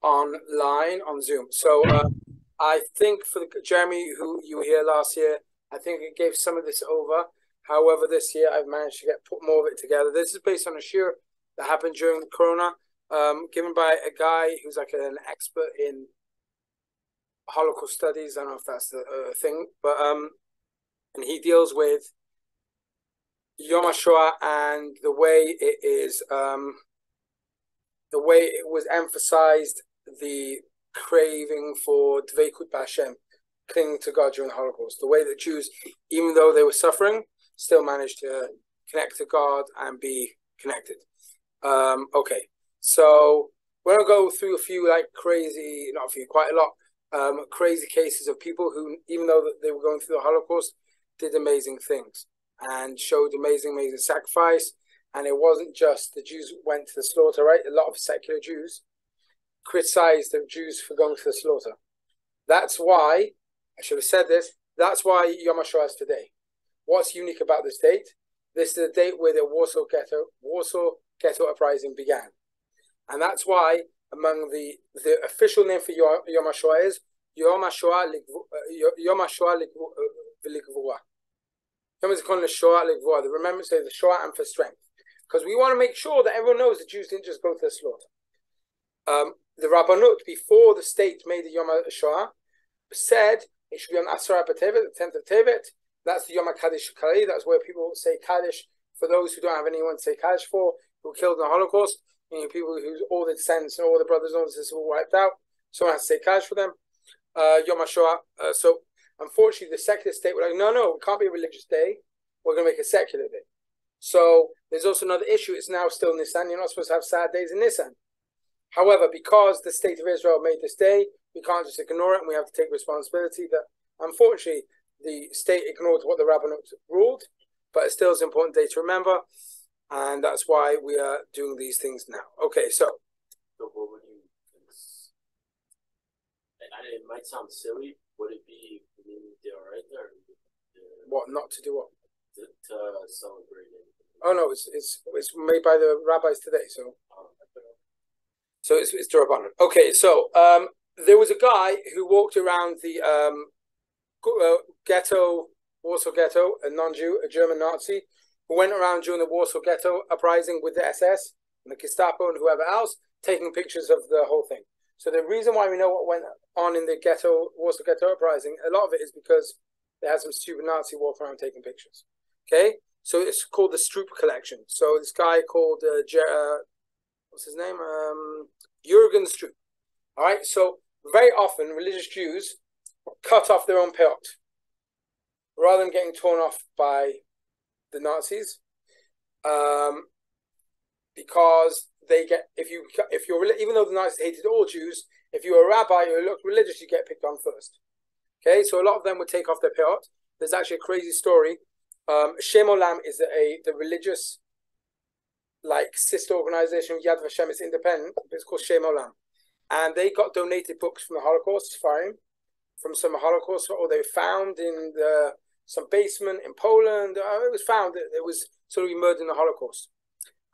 online on Zoom. So I think for Jeremy, who you were here last year, I think it gave some of this over. However, this year I've managed to put more of it together. This is based on a shiur that happened during Corona, given by a guy who's like an expert in Holocaust studies. I don't know if that's the thing, but and he deals with Yom HaShoah and the way it is, the way it was emphasized, the craving for Dveikut B'Hashem, clinging to God during the Holocaust. The way that Jews, even though they were suffering, still managed to connect to God and be connected. Okay, so we're gonna go through a few like crazy, not a few, quite a lot, crazy cases of people who, even though they were going through the Holocaust, did amazing things and showed amazing sacrifice. And it wasn't just the Jews went to the slaughter, right? A lot of secular Jews criticized the Jews for going to the slaughter. That's why, I should have said this, that's why Yom HaShoah is today. What's unique about this date? This is the date where the Warsaw Ghetto Uprising began. And that's why among the official name for Yom HaShoah is Yom HaShoah L'Gvura. The remembrance of the Shoah and for strength. Because we want to make sure that everyone knows the Jews didn't just go to the slaughter. The Rabbanut, before the state made the Yom HaShoah, said it should be on Asara B'Tevet, the 10th of Tevet. That's the Yom HaKadosh Kali. That's where people say Kaddish for those who don't have anyone to say Kaddish for, who were killed in the Holocaust. You know, people who all the descendants and all the brothers and all the sisters were wiped out. Someone has to say Kaddish for them. Yom HaShoah. So unfortunately, the secular state were like, no, it can't be a religious day. We're going to make a secular day. So there's also another issue. It's now still Nisan. You're not supposed to have sad days in Nisan. However, because the state of Israel made this day, we can't just ignore it, and we have to take responsibility that, unfortunately, the state ignored what the Rabbanut ruled, but it still is an important day to remember, and that's why we are doing these things now. Okay, so what would you, it might sound silly, would it be Deoraita or what, not to do what? To celebrate it? Oh no, it's made by the rabbis today, so it's D'Rabbanan. Okay, so there was a guy who walked around the ghetto, Warsaw Ghetto, a non-Jew, a German Nazi, who went around during the Warsaw Ghetto uprising with the SS and the Gestapo and whoever else, taking pictures of the whole thing. So the reason why we know what went on in the ghetto, Warsaw Ghetto uprising, a lot of it is because they had some stupid Nazi walking around taking pictures. Okay, so it's called the Stroop collection. So this guy called what's his name? Jürgen Stroop. All right, so very often religious Jews cut off their own peyot rather than getting torn off by the Nazis, because they get, if you're even though the Nazis hated all Jews, if you're a rabbi or you look religious, you get picked on first. Okay, so a lot of them would take off their peyot. There's actually a crazy story. Shem Olam is the religious like sister organization of Yad Vashem. Is independent, but it's called Shem Olam, and they got donated books from the Holocaust, from some Holocaust, or they found in some basement in Poland. It was found that it was sort of murdered in the Holocaust,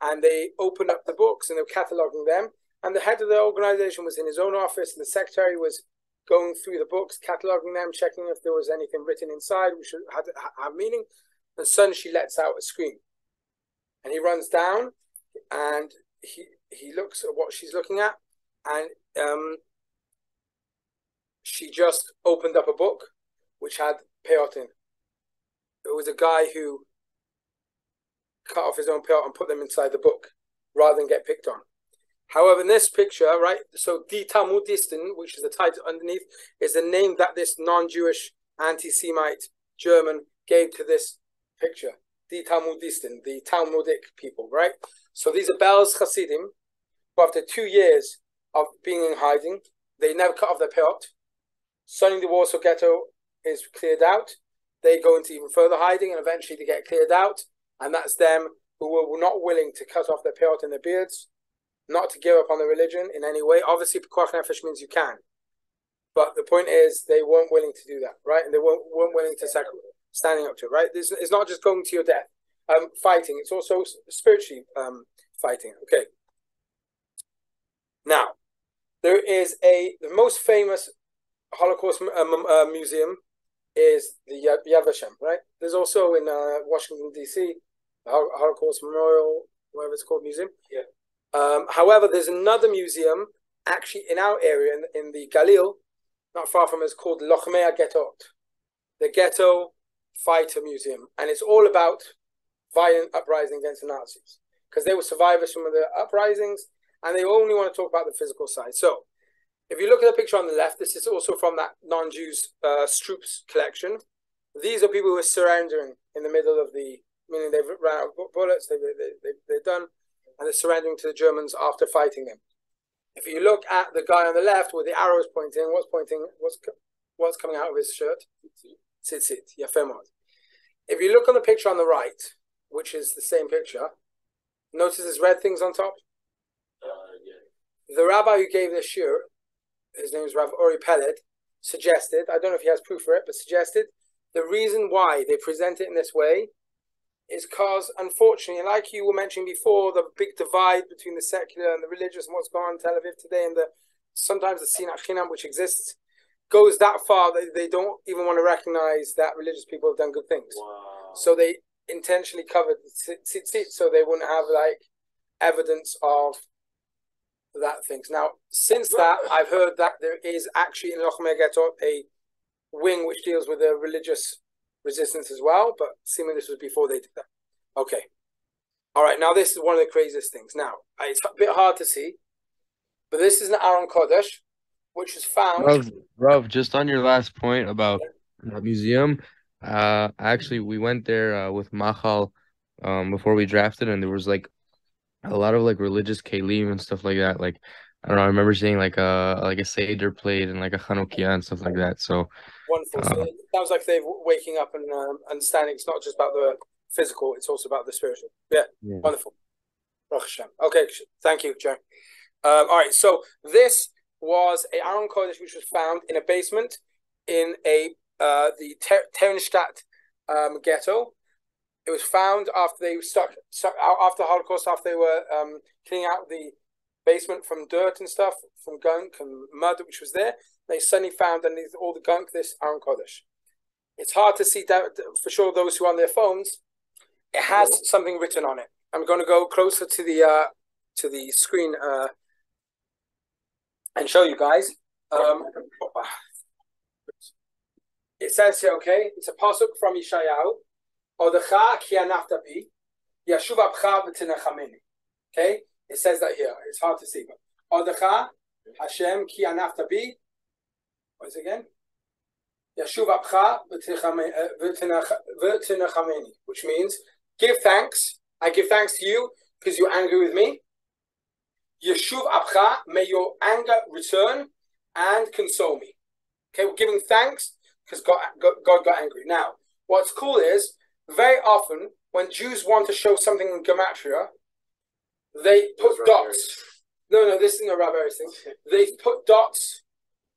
and they opened up the books and they were cataloging them. And the head of the organization was in his own office, and the secretary was going through the books, cataloging them, checking if there was anything written inside which had have meaning. And suddenly she lets out a scream, and he runs down, and he looks at what she's looking at, and she just opened up a book which had peyot in. It was a guy who cut off his own peyot and put them inside the book rather than get picked on. However, in this picture, right, so Die Talmudisten, which is the title underneath, is the name that this non-Jewish anti-Semite German gave to this picture. Die Talmudisten, the Talmudic people, right? So these are Belz Hasidim, who after 2 years of being in hiding, they never cut off their peyot. Suddenly the Warsaw Ghetto is cleared out. They go into even further hiding, and eventually they get cleared out. And that's them who were not willing to cut off their peyot and their beards, not to give up on the religion in any way. Obviously, Pekuach Nefesh means you can. But the point is, they weren't willing to do that, right? And they weren't willing to standing up to it, right? It's not just going to your death, fighting. It's also spiritually fighting, okay? Now, there is the most famous Holocaust museum is the Yad Vashem, right? There's also in Washington D.C. the Holocaust Memorial, whatever it's called, museum. Yeah. However, there's another museum actually in our area in the Galil, not far from us, called Lochmei Getot, the Ghetto Fighter Museum, and it's all about violent uprising against the Nazis because they were survivors from the uprisings, and they only want to talk about the physical side. So, if you look at the picture on the left, this is also from that non-Jews Stroops collection. These are people who are surrendering in the middle of meaning they've run out of bullets, they're done, and they're surrendering to the Germans after fighting them. If you look at the guy on the left with the arrows pointing, what's coming out of his shirt? Tzitzit. Yafé mod. If you look on the picture on the right, which is the same picture, notice there's red things on top. Yeah. The rabbi who gave this shiur, his name is Rav Ori Peled, suggested, I don't know if he has proof for it, but suggested the reason why they present it in this way is because, unfortunately, like you were mentioning before, the big divide between the secular and the religious and what's going on in Tel Aviv today, and sometimes the Sinat Chinam, which exists, goes that far that they don't even want to recognize that religious people have done good things. Wow. So they intentionally covered tzitzit so they wouldn't have evidence of that things. Now, since that, I've heard that there is actually in Lochmei Getot a wing which deals with the religious resistance as well, but seemingly this was before they did that. Okay. All right, now this is one of the craziest things. Now, it's a bit hard to see, but this is an Aron Kodesh, which was found... Rav, just on your last point about the museum, actually, we went there with Machal before we drafted, and there was like a lot of like religious kelim and stuff like that. Like, I don't know, I remember seeing like a Seder plate and like a Chanukiah and stuff like that. So wonderful. So it sounds like they're waking up and understanding it's not just about the physical, it's also about the spiritual. Yeah. Wonderful. Okay, thank you, Jerry. All right, so this was a Aron Kodesh which was found in a basement in the Terenstadt ghetto. It was found after they after the Holocaust, after they were cleaning out the basement from dirt and stuff, from gunk and mud which was there. They suddenly found underneath all the gunk this Aron Kodesh. It's hard to see that for sure. Those who are on their phones, it has something written on it. I'm going to go closer to the screen and show you guys. It says here, okay, it's a pasuk from Yeshayahu. Odecha ki anafta bi, yashuv apcha v'tinachameni. Okay, it says that here. It's hard to see, but Odecha Hashem ki anafta bi. What is it again? Yashuv apcha v'tinachameni, which means give thanks. I give thanks to you because you're angry with me. Yeshuv apcha, may your anger return and console me. Okay, we're giving thanks because God got angry. Now, what's cool is, very often, when Jews want to show something in Gematria, they put dots. No, this isn't a Rabbi thing. They put dots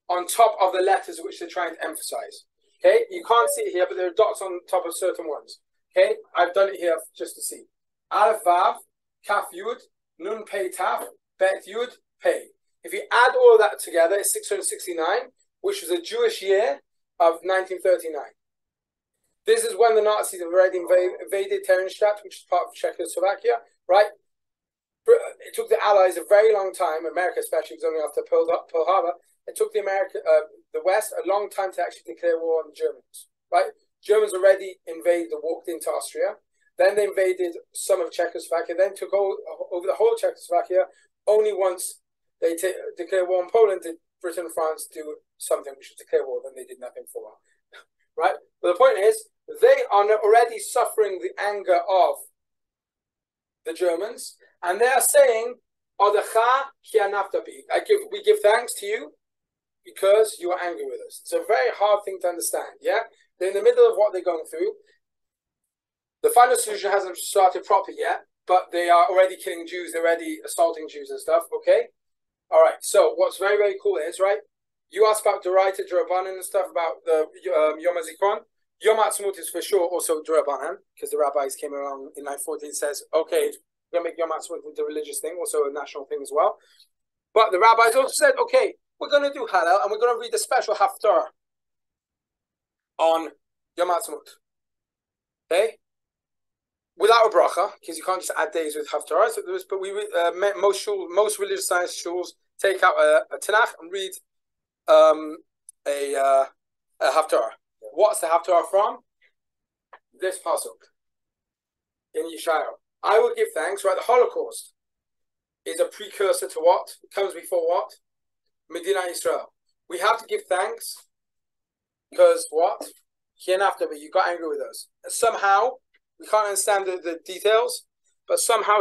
on top of the letters which they're trying to emphasize. Okay, you can't see it here, but there are dots on top of certain ones. Okay, I've done it here just to see. Aleph Vav, Kaf Yud, Nun Pei Taf, Bet Yud Pei. If you add all of that together, it's 669, which was a Jewish year of 1939. This is when the Nazis have already invaded Terenstadt, which is part of Czechoslovakia, right? It took the Allies a very long time, America especially, because only after Pearl Harbor, it took the West a long time to actually declare war on the Germans, right? Germans already invaded and walked into Austria. Then they invaded some of Czechoslovakia, then took over the whole Czechoslovakia. Only once they declared war on Poland did Britain and France do something which was declare war, then they did nothing for a while, right? But the point is, they are already suffering the anger of the Germans, and they are saying, "Odecha ki anafta bi." We give thanks to you because you are angry with us. It's a very hard thing to understand. Yeah, they're in the middle of what they're going through. The final solution hasn't started properly yet, but they are already killing Jews. They're already assaulting Jews and stuff. Okay, all right. So what's very, very cool is, right, you asked about Doraita, Durabanan and stuff about the Yom HaZikaron. Yom HaAtzmaut is for sure also Durabanan, because the rabbis came along in 940 and says, okay, we're going to make Yom HaAtzmaut into a religious thing, also a national thing as well. But the rabbis also said, okay, we're going to do Hallel and we're going to read a special Haftarah on Yom HaAtzmaut. Okay? Without a bracha, because you can't just add days with Haftarah. So but most religious science shuls take out a Tanakh and read a Haftarah. What's the Haftarah from? This pasuk in Yeshayahu. I will give thanks. Right, the Holocaust is a precursor to what? It comes before what? Medina Israel. We have to give thanks because what? After, but you got angry with us. Somehow, we can't understand the details, but somehow,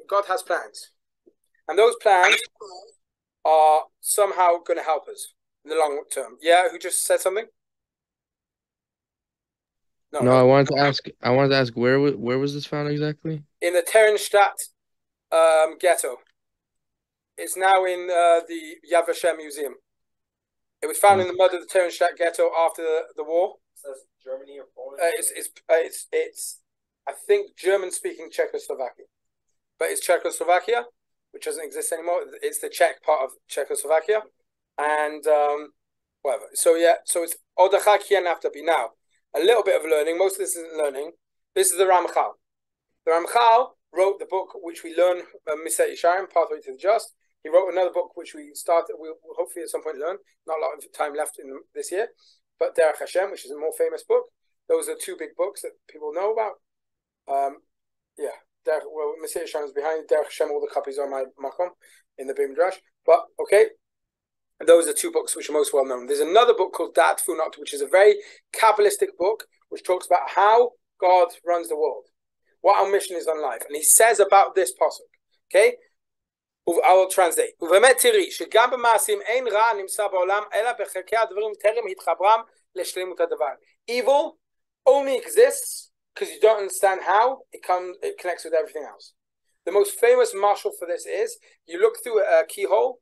God has plans. And those plans are somehow going to help us in the long term. Yeah, who just said something? No, I wanted to ask where was this found exactly? In the Terenstadt ghetto. It's now in the Yad Vashem Museum. It was found in the mud of the Terenstadt ghetto after the war. It says Germany or Poland? It's I think German-speaking Czechoslovakia. But it's Czechoslovakia, which doesn't exist anymore. It's the Czech part of Czechoslovakia. And whatever. So yeah, so it's Odacha Kian Aftabi. Now, a little bit of learning. Most of this isn't learning. This is the Ramchal. The Ramchal wrote the book which we learn, Misat Yesharim, Pathway to the Just. He wrote another book which we'll hopefully at some point learn. Not a lot of time left in this year. But Derech Hashem, which is a more famous book. Those are two big books that people know about. Misat Yesharim is behind Derech Hashem. All the copies are my makom in the Bim Drash. But okay. And those are two books which are most well known. There's another book called Dat Funot, which is a very Kabbalistic book, which talks about how God runs the world, what our mission is on life. And he says about this pasuk, okay? I will translate. Evil only exists because you don't understand how it connects with everything else. The most famous mashal for this is, you look through a keyhole,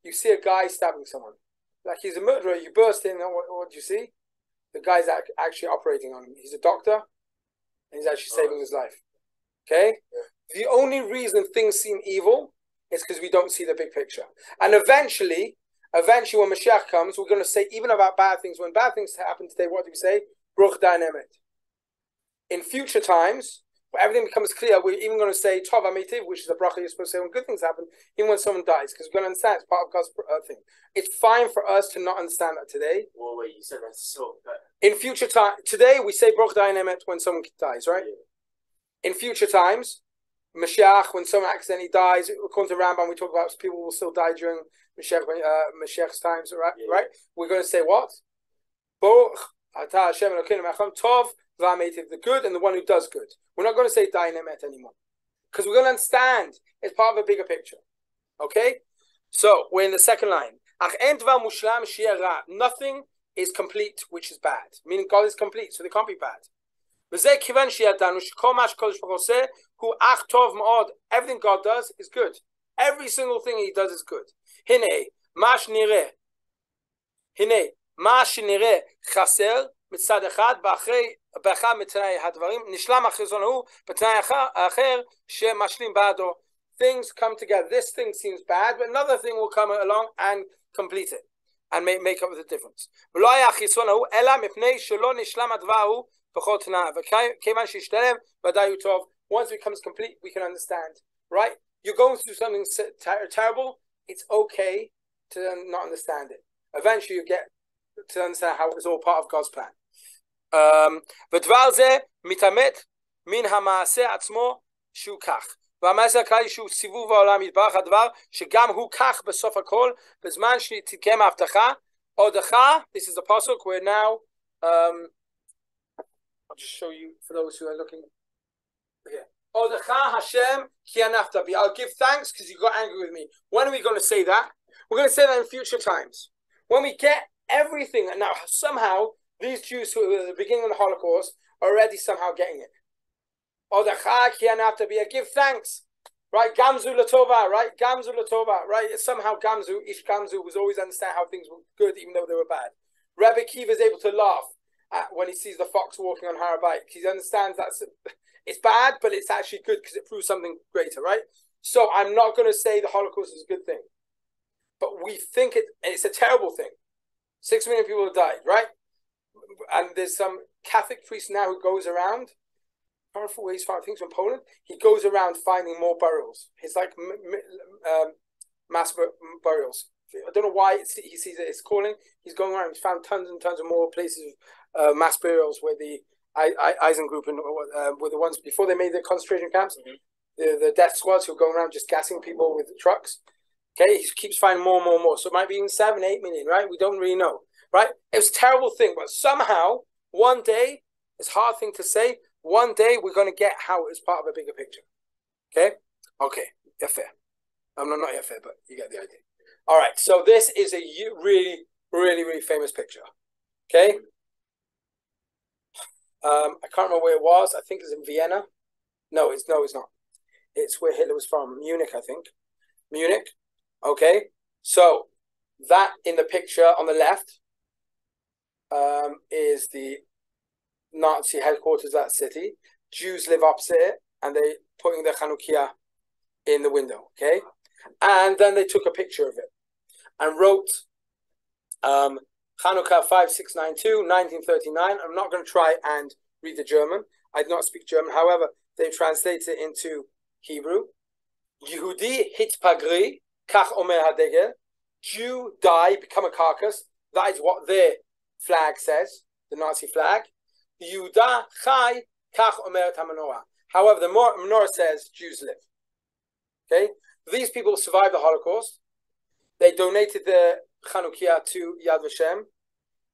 you see a guy stabbing someone. Like he's a murderer, you burst in, what do you see? The guy's actually operating on him. He's a doctor, and he's actually saving his life. Okay? Yeah. The only reason things seem evil is because we don't see the big picture. And eventually when Mashiach comes, we're going to say, even about bad things, when bad things happen today, what do we say? Bruch dein emet. In future times, when everything becomes clear, we're even going to say Tov Amitiv, which is a bracha you're supposed to say when good things happen, even when someone dies, because we're going to understand it's part of God's thing. It's fine for us to not understand that today. Well, wait, you said that's so bad. In future time, today we say Baruch Dayan Emet when someone dies, right? Yeah. In future times, Mashiach, when someone accidentally dies, according to Rambam, we talk about people will still die during Mashiach's times, right? Yeah. Right? We're going to say what? Baruch Atah Hashem Elokeinu Melech Tov V'Ametiv, the good and the one who does good. We're not going to say Dayan Emet anymore, because we're going to understand it's part of a bigger picture. Okay? So we're in the second line. Nothing is complete which is bad. Meaning God is complete, so they can't be bad. Everything God does is good. Every single thing he does is good. Things come together. This thing seems bad, but another thing will come along and complete it and make up with the difference. Once it becomes complete, we can understand. Right? You're going through something terrible. It's okay to not understand it. Eventually, you get to understand how it's all part of God's plan. והמעשה הכללי שהוא סיבוב העולם יתברך הדבר שגם הוא כך בסוף הכל בזמן שתתקיים ההבטחה הודחה, this is the pasuk where now I'll just show you for those who are looking here. הודחה Hashem כי ענפת בי. I'll give thanks because you got angry with me. When are we going to say that? We're going to say that in future times. When we get everything, and now somehow these Jews who were at the beginning of the Holocaust are already somehow getting it. Give thanks, right? Gamzu Latova, right? Gamzu Latova, right? Somehow Gamzu, Ish Gamzu was always understand how things were good even though they were bad. Rabbi Kiva is able to laugh when he sees the fox walking on Har HaBayit. He understands that it's bad, but it's actually good because it proves something greater, right? So I'm not going to say the Holocaust is a good thing, but we think it's a terrible thing. 6 million people have died, right? And there's some Catholic priest now who goes around. I don't know where he's finding things from Poland. He goes around finding more burials. It's like mass burials. I don't know why he sees it. It's calling. He's going around. He's found tons and tons of more places of mass burials where the Eisen group and were the ones before they made the concentration camps. Mm-hmm. The death squads who are going around just gassing people with trucks. Okay, he keeps finding more and more and more. So it might be even 7, 8 million, right? We don't really know, right? It was a terrible thing, but somehow one day, it's a hard thing to say. One day we're going to get how it's part of a bigger picture. Okay, yeah, fair. Not yet fair, but you get the idea. All right, so this is a really, really, really famous picture. Okay, I can't remember where it was. I think it's in Vienna. No, it's not. It's where Hitler was from, Munich, I think. Munich. Okay, so that in the picture on the left is the Nazi headquarters of that city. Jews live opposite it, and they putting their Chanukiah in the window. Okay, and then they took a picture of it and wrote Chanukah 5692, 1939. I'm not going to try and read the German. I do not speak German. However, they translated it into Hebrew. Yehudi hitpagri, kach omer hadegel. Jew die, become a carcass. That is what their flag says, the Nazi flag. Yehuda chai, kach omer hamanoah. However, the menorah says Jews live. Okay, these people survived the Holocaust. They donated the Chanukiah to Yad Vashem,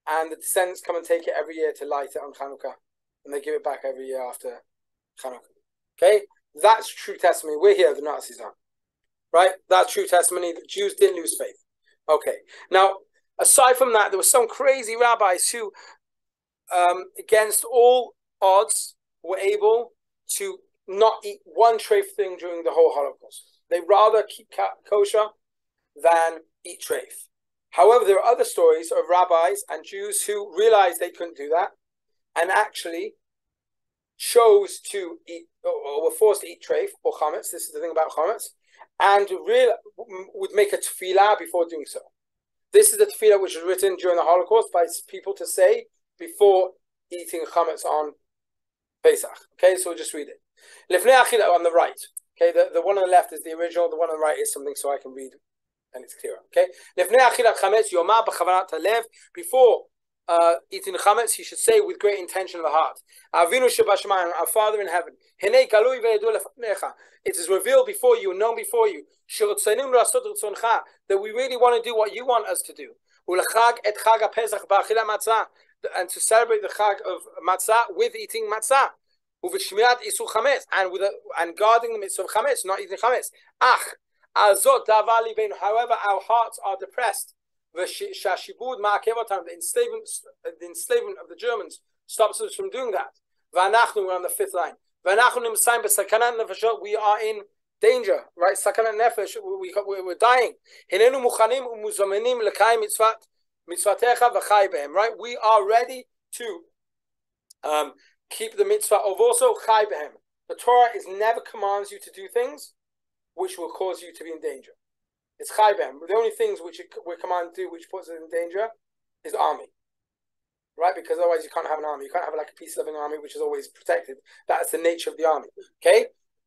and the descendants come and take it every year to light it on Chanukah, and they give it back every year after Chanukah. Okay, that's true testimony. We're here, the Nazis are. Right? That's true testimony. The Jews didn't lose faith. Okay. Now, aside from that, there were some crazy rabbis who, against all odds, were able to not eat one treif thing during the whole Holocaust. They rather keep kosher than eat treif. However, there are other stories of rabbis and Jews who realized they couldn't do that and actually chose to eat or were forced to eat treif or chametz. This is the thing about chametz. And would make a tefillah before doing so. This is the tefillah which was written during the Holocaust by people to say before eating chametz on Pesach. Okay, so we'll just read it. Lifnei achila on the right. Okay, the one on the left is the original. The one on the right is something so I can read and it's clearer. Okay, Lifnei achilat chametz yomah b'chavanat halev. Before eating chametz, he should say with great intention of the heart. Avinu shebashamayim, our Father in heaven. Hinei galui ve'edu lefnecha. It is revealed before you, known before you, that we really want to do what you want us to do. And to celebrate the Chag of Matzah with eating Matzah. And guarding the mitzvah of Chametz, not eating Chametz. However, our hearts are depressed. The enslavement of the Germans stops us from doing that. We're on the 5th line. We are in danger, right? Sakanat nefesh, we're dying. Right? We are ready to keep the mitzvah of also chai behem. The Torah never commands you to do things which will cause you to be in danger. It's chai behem. The only things which we're commanded to do which puts us in danger is army. Right, because otherwise you can't have an army. You can't have like a peace-loving army which is always protected. That's the nature of the army. Okay,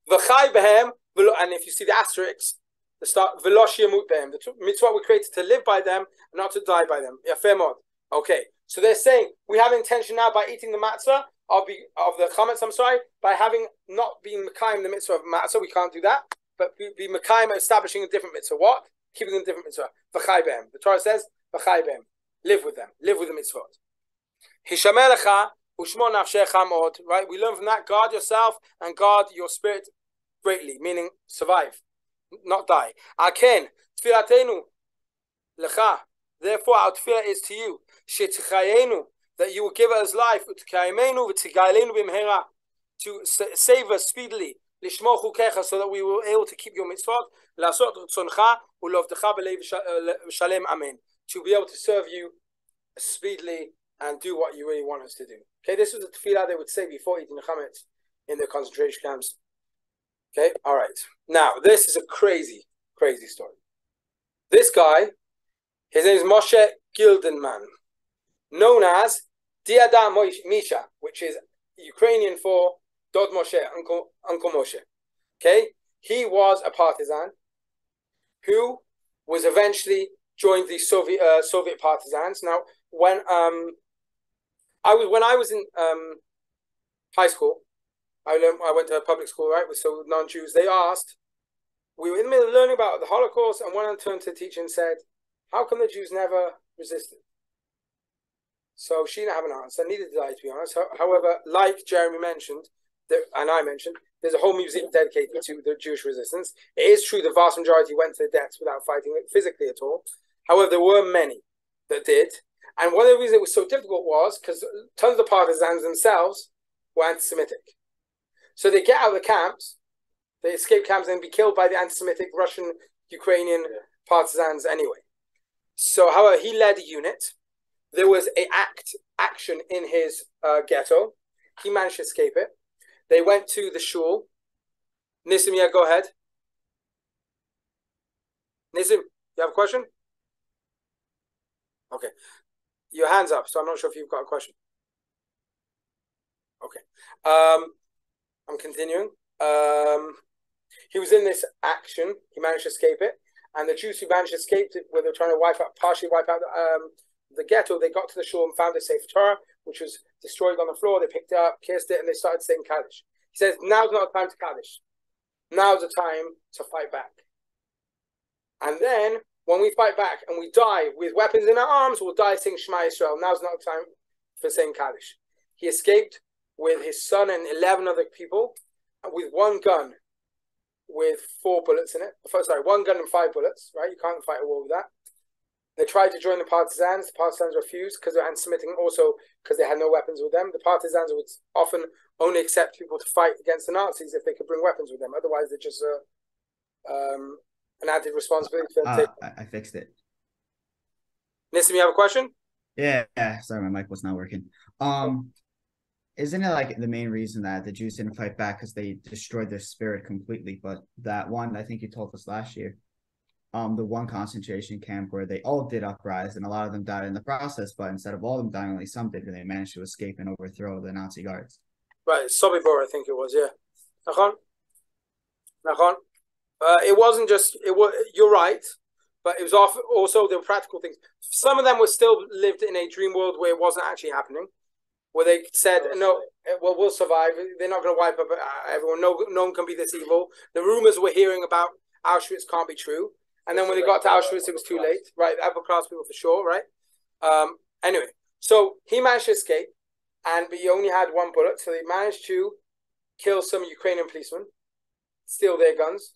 and if you see the asterisks, the start velosh yamut behem. The mitzvah we created to live by them, and not to die by them. Yeah, fair mod. Okay, so they're saying we have intention now by eating the matzah of the chametz. I'm sorry, by having not been mekayim the mitzvah of matzah, we can't do that. But be mekayim establishing a different mitzvah. What? Keeping a different mitzvah. V'chai behem. The Torah says v'chai behem. Live with them. Live with the mitzvot. Hishamelecha ushmo nafshecha mod. Right? We learn from that. Guard yourself and guard your spirit greatly, meaning survive, not die. Aken tfilatenu lecha. Therefore, our tefillah is to you. Shetichayenu, that you will give us life. Utkayimenu v'tigailenu b'mhera, to save us speedily. Lishmo chukecha, so that we will be able to keep your mitzvot. Lasot tzoncha ulovdecha b'leiv shalem amen. To be able to serve you speedily and do what you really want us to do. Okay, this was the tefillah they would say before eating the chametz in the concentration camps. Okay, all right. Now, this is a crazy, crazy story. This guy, his name is Moshe Gildenman, known as Diada Misha, which is Ukrainian for Dod Moshe, Uncle Moshe. Okay, he was a partisan who was eventually joined the Soviet partisans. Now, when I was in high school, I went to a public school, right, with so non-Jews. They asked, we were in the middle of learning about the Holocaust, and one of them turned to the teacher and said, "How come the Jews never resisted?" So she didn't have an answer, neither did I, to be honest. However, like Jeremy mentioned, and I mentioned, there's a whole museum dedicated to the Jewish resistance. It is true the vast majority went to the deaths without fighting it physically at all. However, there were many that did. And one of the reasons it was so difficult was because tons of partisans themselves were anti-Semitic. So they get out of the camps, they escape camps and be killed by the anti-Semitic Russian, Ukrainian partisans anyway. So, however, he led a unit. There was an action in his ghetto. He managed to escape it. They went to the shul. Nissim, yeah, go ahead. Nissim, you have a question? Okay. Your hand's up, so I'm not sure if you've got a question. Okay. I'm continuing. He was in this action. He managed to escape it. And the Jews who managed to escape it, where they were trying to partially wipe out the ghetto, they got to the shul and found a Sefer Torah, which was destroyed on the floor. They picked it up, kissed it, and they started saying Kaddish. He says, now's not the time to Kaddish. Now's the time to fight back. And then, when we fight back and we die with weapons in our arms, we'll die saying Shema Yisrael. Now's not the time for saying Kaddish. He escaped with his son and 11 other people with one gun with 4 bullets in it. Sorry, 1 gun and 5 bullets, right? You can't fight a war with that. They tried to join the partisans. The partisans refused because they're anti-Semitic, and also because they had no weapons with them. The partisans would often only accept people to fight against the Nazis if they could bring weapons with them. Otherwise, they're just an added responsibility. I fixed it. Nissim, you have a question? Yeah. Sorry, my mic was not working. Isn't it like the main reason that the Jews didn't fight back because they destroyed their spirit completely? But that one, I think you told us last year, the one concentration camp where they all did uprise and a lot of them died in the process, but instead of all of them dying, only some did, and they managed to escape and overthrow the Nazi guards. Right, Sobibor, I think it was, yeah. Nachon. It wasn't just, you're right, but it was also there were practical things. Some of them were still lived in a dream world where it wasn't actually happening, where they said, no, well, we'll survive. They're not going to wipe up everyone. No one can be this evil. The rumors we're hearing about Auschwitz can't be true. And then when they got to Auschwitz, it was too late. Right, upper class people for sure, right? Anyway, so he managed to escape, but he only had 1 bullet. So they managed to kill some Ukrainian policemen, steal their guns.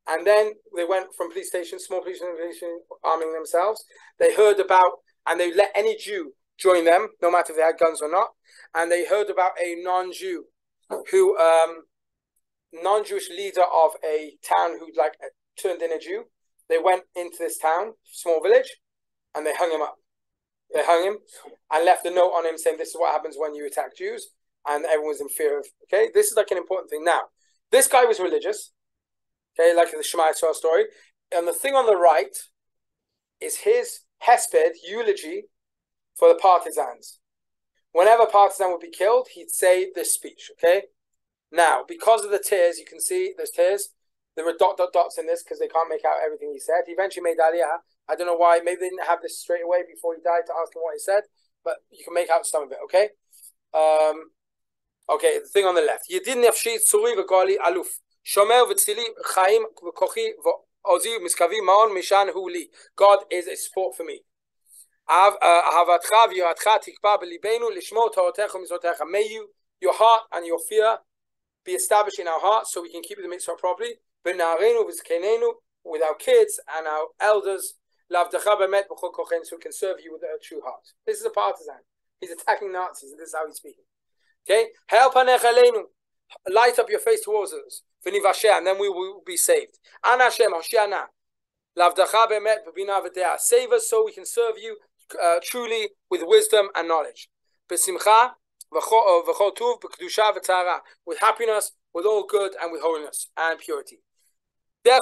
And then they went from police stations, small police stations, arming themselves. They heard about, and they let any Jew join them, no matter if they had guns or not. And they heard about a non-Jew who, non-Jewish leader of a town who turned in a Jew. They went into this town, small village, and they hung him up. They hung him and left a note on him saying, this is what happens when you attack Jews. And everyone was in fear of, okay? This is like an important thing. Now, this guy was religious, okay, like the Shema Yisrael story. And the thing on the right is his hesped, eulogy, for the partisans. Whenever a partisan would be killed, he'd say this speech, okay? Now, because of the tears, you can see there's tears. There were dots in this because they can't make out everything he said. He eventually made Aliyah. I don't know why. Maybe they didn't have this straight away before he died to ask him what he said, but you can make out some of it, okay? Okay, the thing on the left. Yedin nefshi tzuri v'gali aluf. Shomer v'tzili chaim v'kochi v'ozi miskavi ma'on mishan huli. God is a support for me. Ahavatcha v'yiratcha tikba b'libeinu lishmo ta'otecha mitzvotecha. May your heart and your fear be established in our hearts so we can keep the mitzvah properly. With our kids and our elders, so we can serve you with a true heart. This is a partisan. He's attacking Nazis, and this is how he's speaking. Okay? Light up your face towards us, and then we will be saved. Save us so we can serve you truly with wisdom and knowledge. With happiness, with all good and with holiness and purity. Let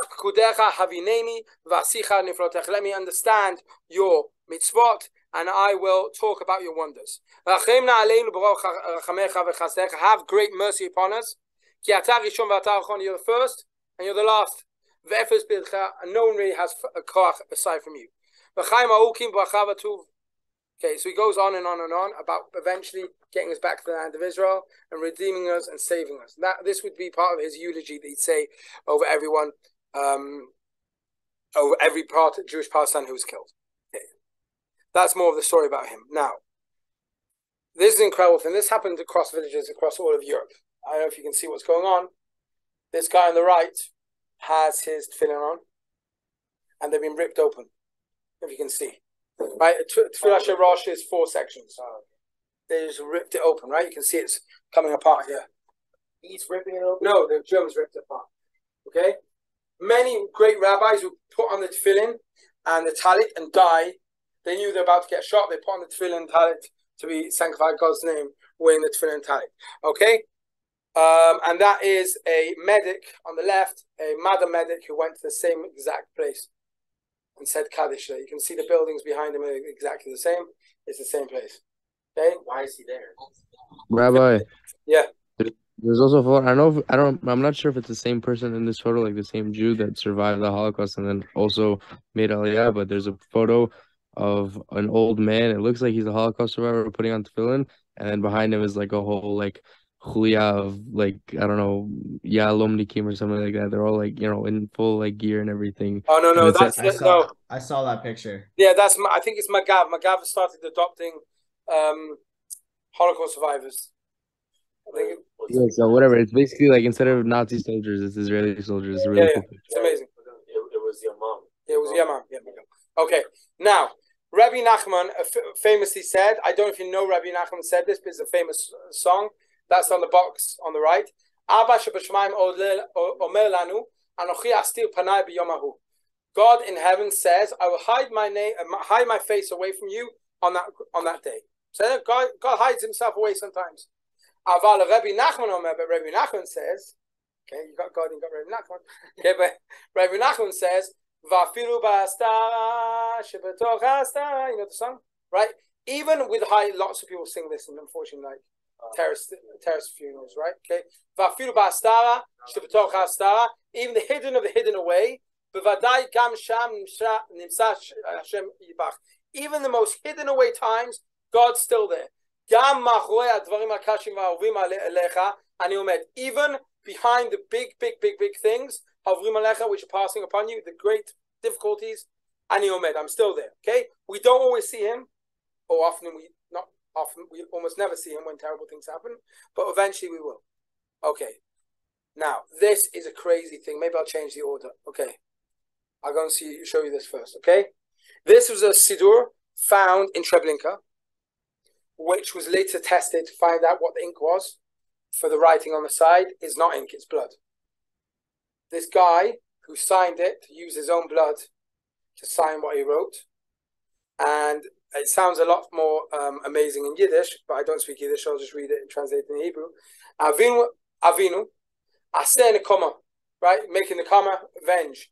me understand your mitzvot, and I will talk about your wonders. Have great mercy upon us. You're the first and you're the last. No one really has a koach aside from you. Okay, so he goes on and on and on about eventually getting us back to the land of Israel and redeeming us and saving us. This would be part of his eulogy that he'd say over everyone, over every part of Jewish Palestine who was killed. Okay. That's more of the story about him. Now, this is an incredible thing. This happened across villages across all of Europe. I don't know if you can see what's going on. This guy on the right has his tefillin on, and they've been ripped open, if you can see. Right, Tefillah Rosh is 4 sections. They just ripped it open, right? You can see it's coming apart here. He's ripping it open? No, the Germans ripped it apart. Okay? Many great rabbis who put on the tefillin and the talit and die, they knew they're about to get shot. They put on the tefillin and talit to be sanctified God's name, wearing the tefillin and talit. Okay? And that is a medic on the left, a Madam medic who went to the same exact place and said Kaddish there. You can see the buildings behind him are exactly the same. It's the same place. Okay? Why is he there? Rabbi. Yeah. There's also a photo. I'm not sure if it's the same person in this photo, like the same Jew that survived the Holocaust and then also made Aliyah, but there's a photo of an old man. It looks like he's a Holocaust survivor putting on tefillin, and then behind him is like a whole like chulia of like, I don't know, Yalom Nikim or something like that. They're all like, in full like gear and everything. Oh no, that's I saw that picture. Yeah, I think it's Magav. Magav has started adopting Holocaust survivors. Yeah, so whatever. It's basically like instead of Nazi soldiers, it's Israeli soldiers. It's really cool. It's amazing. It was your mom. It was your mom. Yeah. Okay. Now, Rabbi Nachman famously said, I don't know if you know Rabbi Nachman said this, but it's a famous song. That's on the box on the right. Abba shebashmaim omer lanu, anochi astir panai b'yom hahu. God in heaven says, I will hide my face away from you on that day. So God hides himself away sometimes. Aval Rabbi Nachman omer, but Rabbi Nachman says, okay, you got God and you got Rabbi Nachman. Okay, but Rabbi Nachman says, Vafilu ba'astara shebetoch ha'astara. You know the song, right? Even with lots of people sing this, and unfortunately, like terrorist funerals, right? Okay, Vafilu ba'astara shebetoch ha'astara. Even the hidden of the hidden away. Bevadai gam sham nimsa Hashem yibach. Even the most hidden away times, God's still there. Gam machorei advarim hakashim va'ovim alecha ani omed. Even behind the big things, havrim alecha, which are passing upon you, the great difficulties, ani omed. I'm still there. Okay, we don't always see him, or we almost never see him when terrible things happen, but eventually we will. Okay, now this is a crazy thing. Maybe I'll change the order. Okay. I'll go and show you this first, okay? This was a Siddur found in Treblinka, which was later tested to find out what the ink was for the writing on the side. Is not ink, it's blood. This guy who signed it used his own blood to sign what he wrote. And it sounds a lot more amazing in Yiddish, but I don't speak Yiddish, I'll just read it and translate it in Hebrew. Avinu, aseh nekoma, right? Making the comma, avenge.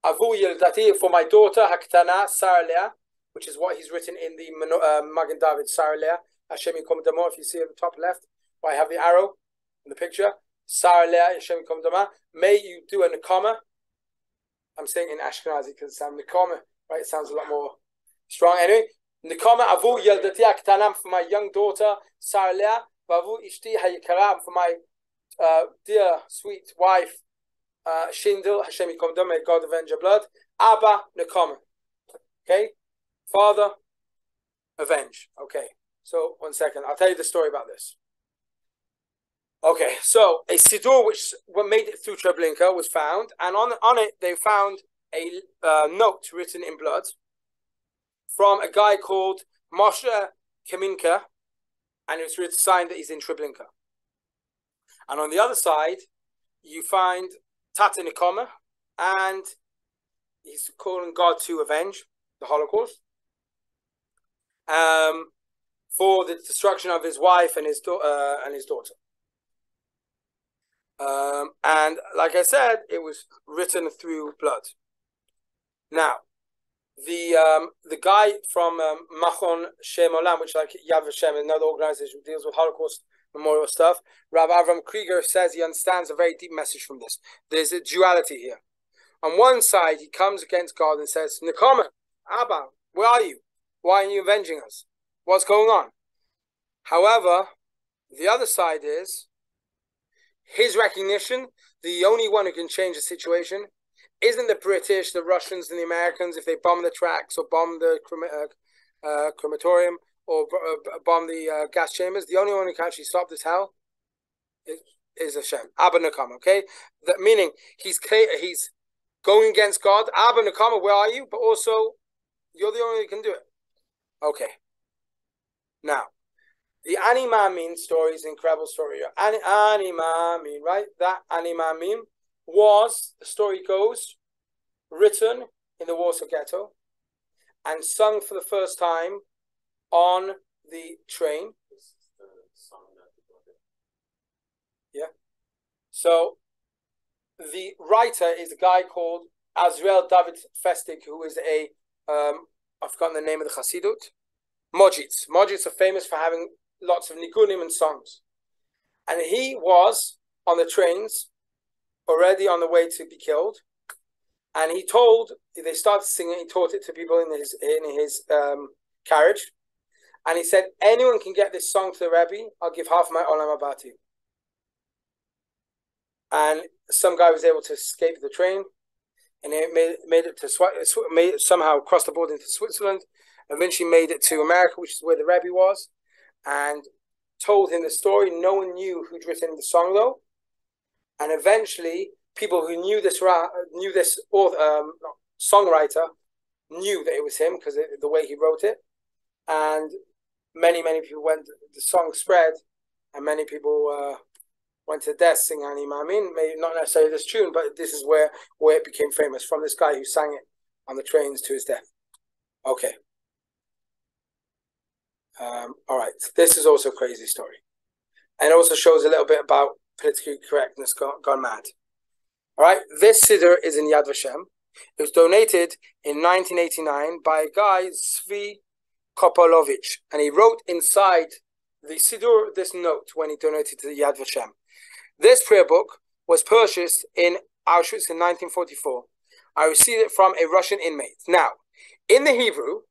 Avu Yeldati, for my daughter Haktana Sarah Leah, which is what he's written in the Magen David, Sarah Leah. Hashem Yikom Dama, if you see at the top left, where I have the arrow in the picture. Sarah Leah, Hashem Yikom Dama. May you do a nekama. I'm saying in Ashkenazi because it sounds nekama, right? It sounds a lot more strong. Anyway, nekama Avu Yeldati Haktanam, for my young daughter Sarah Leah. Vavu Ishti Hayikaram, for my dear sweet wife. Shindel, Hashem Yikom Dam, may God avenge your blood. Abba Nekoma. Okay? Father, avenge. Okay. So, 1 second. I'll tell you the story about this. Okay. So, a Siddur which made it through Treblinka was found, and on it they found a note written in blood from a guy called Moshe Kaminka, and it was signed that he's in Treblinka. And on the other side, you find Tata Nikoma, and he's calling God to avenge the Holocaust for the destruction of his wife and his daughter. And like I said, it was written through blood. Now, the guy from Machon Shem Olam, which is like Yad Vashem, another organization who deals with Holocaust memorial stuff, Rabbi Avram Krieger says he understands a very deep message from this. There's a duality here. On one side, he comes against God and says, Nekoma, Abba, where are you? Why are you avenging us? What's going on? However, the other side is his recognition, the only one who can change the situation isn't the British, the Russians, and the Americans. If they bomb the tracks or bomb the crematorium or bomb the gas chambers, the only one who can actually stop this hell is Hashem. Abba Nakama, okay? That meaning he's going against God. Abba Nakama, where are you? But also, you're the only one who can do it. Okay. Now, the Ani Ma'amin story is an incredible story. Ani Ma'amin, right? That Ani Ma'amin was, the story goes, written in the Warsaw Ghetto and sung for the first time on the train. Yeah. So the writer is a guy called Azrael David Festig, who is I've forgotten the name of the Chassidut. Mojits. Mojits are famous for having lots of nigunim and songs. And he was on the trains, already on the way to be killed. And they started singing, he taught it to people in his carriage. And he said, anyone can get this song to the Rebbe, I'll give half my olam haba to you. And some guy was able to escape the train, and he made it somehow crossed the border into Switzerland, eventually made it to America, which is where the Rebbe was, and told him the story. No one knew who'd written the song, though. And eventually, people who knew this songwriter knew that it was him because the way he wrote it. And many people the song spread, and many people went to death singing Ani Ma'amin. Maybe not necessarily this tune, but this is where it became famous, from this guy who sang it on the trains to his death. Okay. All right. This is also a crazy story. And it also shows a little bit about political correctness gone mad. All right. This siddur is in Yad Vashem. It was donated in 1989 by a guy, Zvi Kopolovich. And he wrote inside the siddur this note when he donated to the Yad Vashem. This prayer book was purchased in Auschwitz in 1944. I received it from a Russian inmate. Now, in the Hebrew,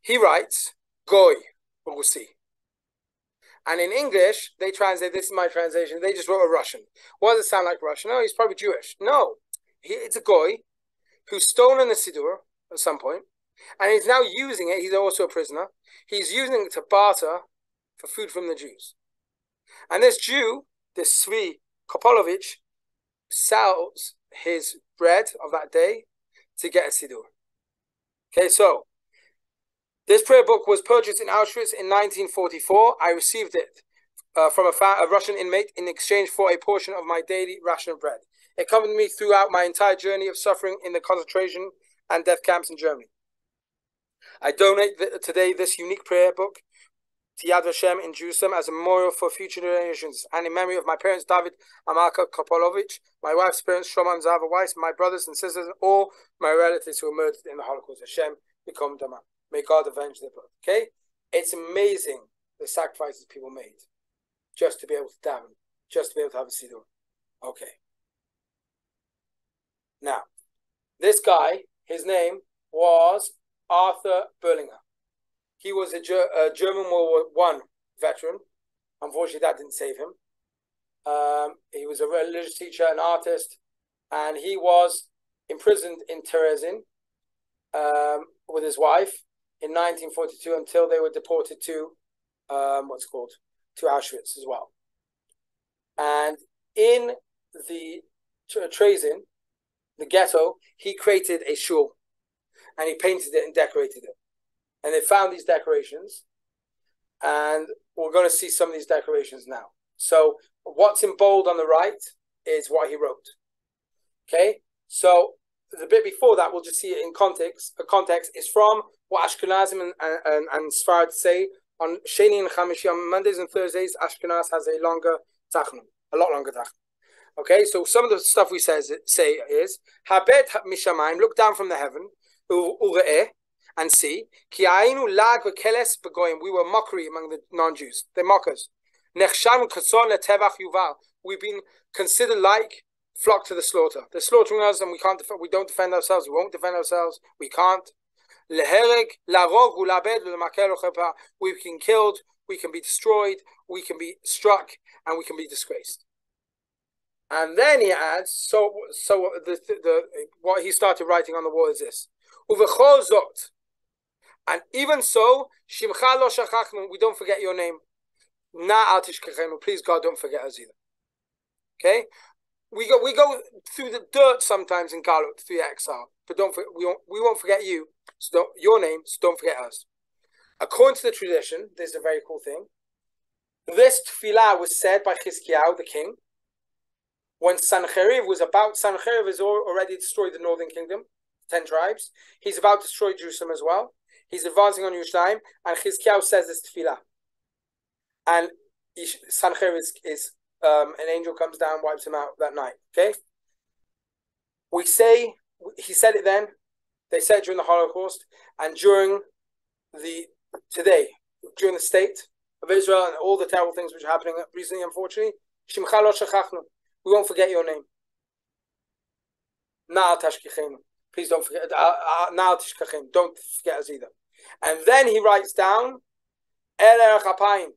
he writes, Goy, Rusi. And in English, they translate, this is my translation, they just wrote a Russian. What does it sound like Russian? No, he's probably Jewish. No, it's a Goy who's stolen the Siddur at some point, and he's now using it. He's also a prisoner. He's using it to barter for food from the Jews. And this Jew, this Zvi Kopolovich, sells his bread of that day to get a Siddur. Okay, so this prayer book was purchased in Auschwitz in 1944. I received it from a Russian inmate in exchange for a portion of my daily ration of bread. It accompanied me throughout my entire journey of suffering in the concentration and death camps in Germany. I donate today this unique prayer book to Yad Vashem in Jerusalem as a memorial for future generations and in memory of my parents David Amalka Kopolovich, my wife's parents Shlomo and Zava Weiss, my brothers and sisters, and all my relatives who were murdered in the Holocaust. Hashem become Dama. May God avenge their blood. Okay? It's amazing the sacrifices people made just to be able to daven, just to be able to have a siddur. Okay. Now, this guy, his name was Arthur Berlinger. He was a German World War I veteran. Unfortunately, that didn't save him. He was a religious teacher, an artist, and he was imprisoned in Terezin with his wife in 1942 until they were deported to to Auschwitz as well. And in the Terezin, the ghetto, he created a shul, and he painted it and decorated it. And they found these decorations, and we're going to see some of these decorations now. So what's in bold on the right is what he wrote. Okay, so the bit before that, we'll just see it in context. The context is from what Ashkenazim and Sfarad say on Sheni and Chamishi. On Mondays and Thursdays, Ashkenaz has a lot longer tachnun. Okay, so some of the stuff we say is Habet Mishamayim, look down from the heaven, and see, Ki ainu lag v'keles b'goyim, we were mockery among the non-Jews. They mock us. Nechsham kason letevach yuval, we've been considered like flock to the slaughter. They're slaughtering us, and we don't defend ourselves. We won't defend ourselves. We can't. Lehereg larog ulabed ulamakel uchepa, we can killed, we can be destroyed, we can be struck, and we can be disgraced. And then he adds, so the what he started writing on the wall is this: Uvechol zot, and even so, Shimcha lo shachachnu, we don't forget your name. Na al tishkachenu, please God, don't forget us either. Okay, we go through the dirt sometimes in Galut, through exile, but we won't forget you. So your name, so don't forget us. According to the tradition, this is a very cool thing. This tefillah was said by Chizkiyahu, the king, when Sancheriv has already destroyed the northern kingdom, 10 tribes. He's about to destroy Jerusalem as well. He's advancing on Yerushalayim, and Chizkiyahu says this tefillah. And Sancheriv an angel comes down, wipes him out that night. Okay? We say, he said it then, they said it during the Holocaust, and during the state of Israel and all the terrible things which are happening recently, unfortunately, Shimcha lo shachachnu, we won't forget your name. Na'al tashkichenu, please don't forget. Na'al tishkachem, don't forget us either. And then he writes down, Eler Chapayim,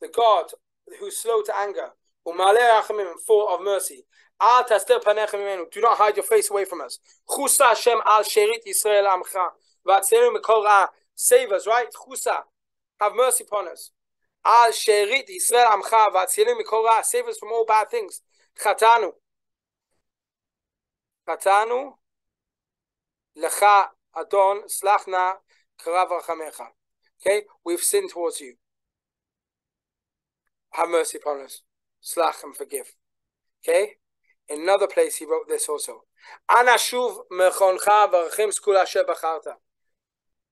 the God who's slow to anger, Umaleh Rachamim, full of mercy. Al tastir panechem imenu, do not hide your face away from us. Chusa Hashem al sherit Yisrael amcha, v'atzeru mikol ra, save us, right? Chusa, have mercy upon us. Al sherit Yisrael amcha, v'atzeru mikol ra, save us from all bad things. Chatanu, lecha Adon, slachna karav rachamecha. Okay, we've sinned towards you. Have mercy upon us. Slach and forgive. Okay? In another place he wrote this also. Anashuv mechoncha v'rachim skula asher bacharta.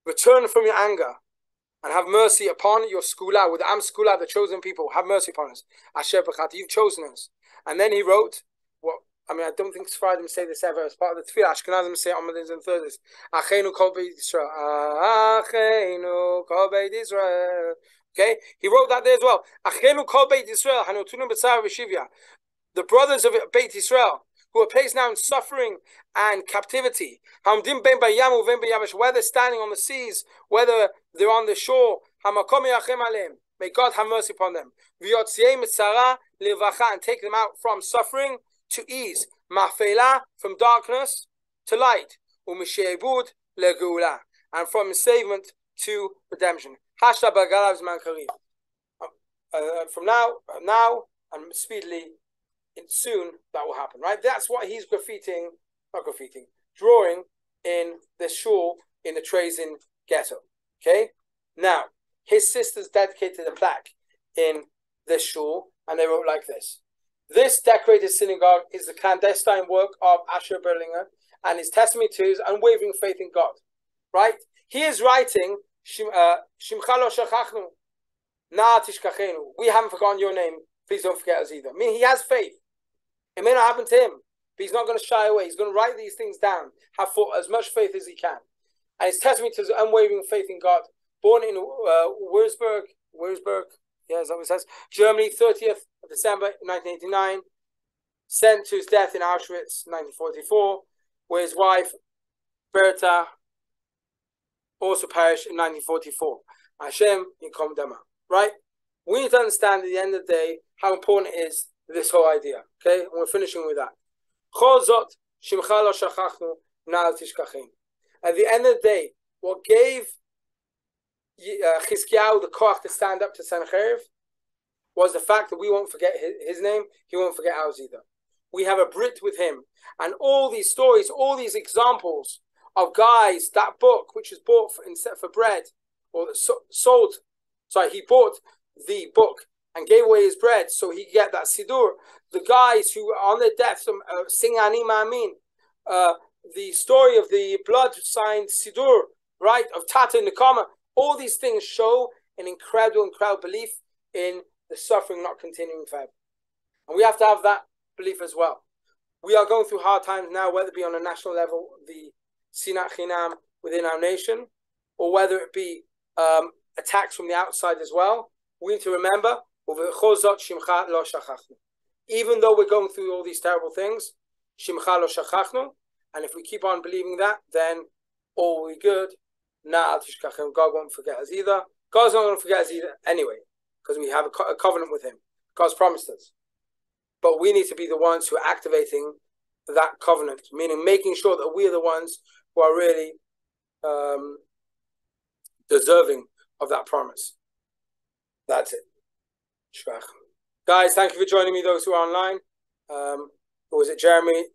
Return from your anger and have mercy upon your skula, with Am skula, the chosen people. Have mercy upon us. Asher bacharta, you've chosen us. And then he wrote, I don't think Sfaradim say this ever as part of the Tefillah. Ashkenazim say it on Mondays and Thursdays. Achenu kol beit Yisrael. Achenu kol beit Yisrael. Okay, he wrote that there as well. Achenu kol beit Yisrael hanutunim b'tzar v'shivya. The brothers of Beit Yisrael who are placed now in suffering and captivity. Hamdim ben bayam uven beyavesh. Whether standing on the seas, whether they're on the shore. Hamakom yachem aleim. May God have mercy upon them. V'yotziei mitzara levacha, and take them out from suffering to ease, mafela, from darkness to light, u'misheibud legeula, and from enslavement to redemption. Hashtag bagalav zman karev. From now, and speedily, soon that will happen. Right? That's what he's drawing in the shul in the Trezin ghetto. Okay. Now his sisters dedicated a plaque in this shul, and they wrote like this. This decorated synagogue is the clandestine work of Asher Berlinger and his testimony to his unwavering faith in God. Right? He is writing, Shimcha lo shachachnu, na tishkachenu. We haven't forgotten your name. Please don't forget us either. I mean, he has faith. It may not happen to him, but he's not going to shy away. He's going to write these things down, have as much faith as he can. And his testimony to his unwavering faith in God. Born in Würzburg, yeah, is that what it says? Germany, 30th of December 1989. Sent to his death in Auschwitz, 1944, where his wife, Berta, also perished in 1944. Hashem Yinkom Dama. Right? We need to understand at the end of the day how important it is, this whole idea. Okay? And we're finishing with that. At the end of the day, what gave Chizkiyahu the koach to stand up to Sancheriv was the fact that we won't forget his name, he won't forget ours either. We have a Brit with him. And all these stories, all these examples of guys, that book, which was bought for bread, or sold, he bought the book and gave away his bread so he could get that Sidur. The guys who on their death sing Ani Ma'amin. The story of the blood-signed Sidur, right, of Tata Nikama. All these things show an incredible belief in the suffering not continuing forever. And we have to have that belief as well. We are going through hard times now, whether it be on a national level, the Sinat Chinam within our nation, or whether it be attacks from the outside as well. We need to remember, even though we're going through all these terrible things, Shimcha lo shachachnu, and if we keep on believing that, then all will be good. God won't forget us either. God's not going to forget us either anyway, because we have a covenant with Him. God's promised us. But we need to be the ones who are activating that covenant, meaning making sure that we are the ones who are really deserving of that promise. That's it. Guys, thank you for joining me, those who are online. Who was it? Jeremy,